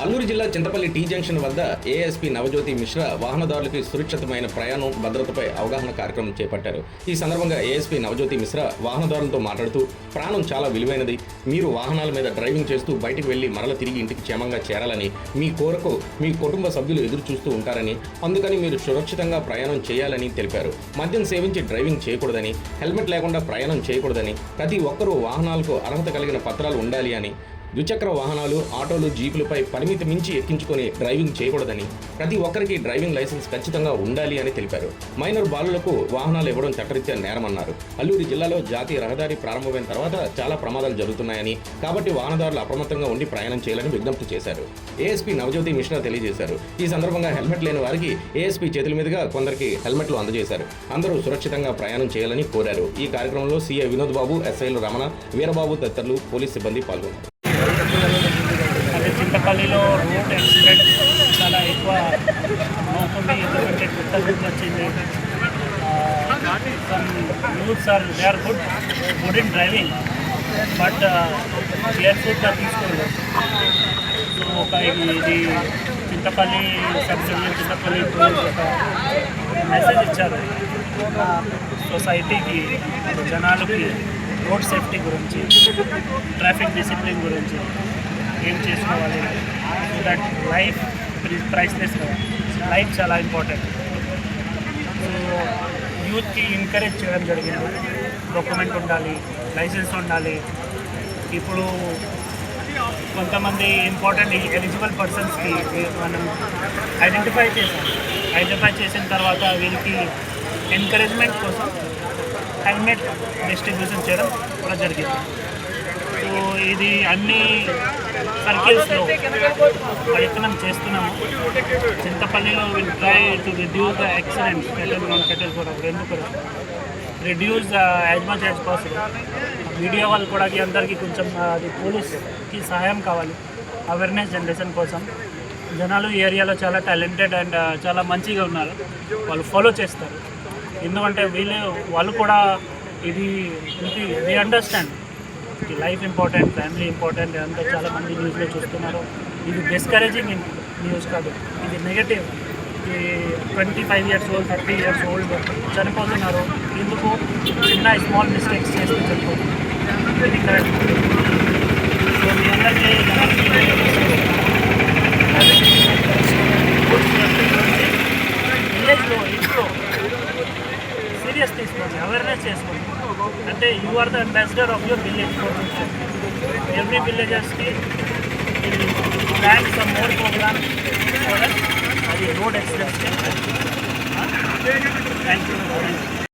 అల్లూరు జిల్లా Chintapalli tea junction వద్ద ASP Navajyothi Mishra వాహనదారులకి సురక్షితమైన ప్రయాణం భద్రతపై అవగాహన కార్యక్రమం చేపట్టారు. ఈ సందర్భంగా ఏఎస్పీ నవజ్యోతి మిశ్రా వాహనదారులతో మాట్లాడుతూ ప్రాణం చాలా విలువైనది. మీరు వాహనాల మీద డ్రైవింగ్ చేస్తూ బయటికి వెళ్లి మరల తిరిగి ఇంటికి క్షేమంగా చేరాలని, మీ కోరకు మీ కుటుంబ సభ్యులు ఎదురు చూస్తూ ఉంటారని, అందుకని మీరు సురక్షితంగా ప్రయాణం చేయాలని తెలిపారు. మద్యం సేవించి డ్రైవింగ్ చేయకూడదని, హెల్మెట్ లేకుండా ప్రయాణం చేయకూడదని, ప్రతి ఒక్కరూ వాహనాలకు అర్హత కలిగిన పత్రాలు ఉండాలి అని, ద్విచక్ర వాహనాలు, ఆటోలు, జీపులపై పరిమితి మించి ఎక్కించుకొని డ్రైవింగ్ చేయకూడదని, ప్రతి ఒక్కరికి డ్రైవింగ్ లైసెన్స్ ఖచ్చితంగా ఉండాలి అని తెలిపారు. మైనర్ బాలులకు వాహనాలు ఇవ్వడం చట్టరీత్యా నేరమన్నారు. అల్లూరు జిల్లాలో జాతీయ రహదారి ప్రారంభమైన తర్వాత చాలా ప్రమాదాలు జరుగుతున్నాయని, కాబట్టి వాహనదారులు అప్రమత్తంగా ఉండి ప్రయాణం చేయాలని విజ్ఞప్తి చేశారు. ఏఎస్పీ నవజ్యోతి మిశ్రా తెలియజేశారు. ఈ సందర్భంగా హెల్మెట్ లేని వారికి ఏఎస్పీ చేతుల మీదుగా కొందరికి హెల్మెట్లు అందజేశారు. అందరూ సురక్షితంగా ప్రయాణం చేయాలని కోరారు. ఈ కార్యక్రమంలో సీఐ వినోద్ బాబు, ఎస్ఐలు రమణ, వీరబాబు తదితరులు పోలీస్ సిబ్బంది పాల్గొన్నారు. అదే చింతపల్లిలో రోడ్ యాక్సిడెంట్ చాలా ఎక్కువ అవుతుంది. ఎందుకంటే కొత్త రూట్ వచ్చింది. Some youths they are good in driving, but కేర్ఫుల్గా తీసుకోలేదు. సో ఇది చింతపల్లి సబ్ డివిజన్ చింతపల్లి ఒక మెసేజ్ ఇచ్చారు సొసైటీకి, జనాలకి రోడ్ సేఫ్టీ గురించి, ట్రాఫిక్ డిసిప్లిన్ గురించి ఏం చేసుకోవాలి. సో దట్ లైఫ్ ప్రైస్లెస్ కదా, లైఫ్ చాలా ఇంపార్టెంట్. సో యూత్కి ఎంకరేజ్ చేయడం జరిగింది. డాక్యుమెంట్ ఉండాలి, లైసెన్స్ ఉండాలి. ఇప్పుడు కొంతమంది ఇంపార్టెంట్ ఎలిజిబుల్ పర్సన్స్కి మనం ఐడెంటిఫై చేసిన తర్వాత వీళ్ళకి ఎంకరేజ్మెంట్ కోసం హెల్మెట్ డిస్ట్రిబ్యూషన్ చేయడం కూడా జరిగింది. సో ఇది అన్ని సర్కిల్స్లో ప్రయత్నం చేస్తున్నాము. చింతపల్లిలో will try to reduce the accidents, fatal non fatal కూడా రెండు కూడా reduce as much as possible. Media వాళ్ళు కూడా అందరికీ కొంచెం అది పోలీస్కి సహాయం కావాలి అవేర్నెస్ జనరేషన్ కోసం. జనాలు ఈ ఏరియాలో చాలా టాలెంటెడ్ అండ్ చాలా మంచిగా ఉన్నారు, వాళ్ళు ఫాలో చేస్తారు. ఎందుకంటే వాళ్ళు కూడా ఇది understand life important, family important. అంతా చాలామంది న్యూస్లో చూస్తున్నారు. ఇది డిస్కరేజింగ్ న్యూస్ కాదు, ఇది నెగటివ్. ఈ 25 years old, 30 years old చనిపోతున్నారు. ఎందుకు? చిన్న స్మాల్ మిస్టేక్స్ చేస్తూ చనిపోతున్నారు. ఇది కరెక్ట్. సో మీ అందరికీ విలేజ్లో ఇంట్లో సీరియస్ తీసుకోండి, అవేర్నెస్ చేసుకోండి. అంటే you are the ambassador of your village. Every విలేజెస్కి ప్లాన్ సమ్ మోర్ ప్రోగ్రామ్ అది రోడ్ యాక్సిడెంట్స్. Thank you.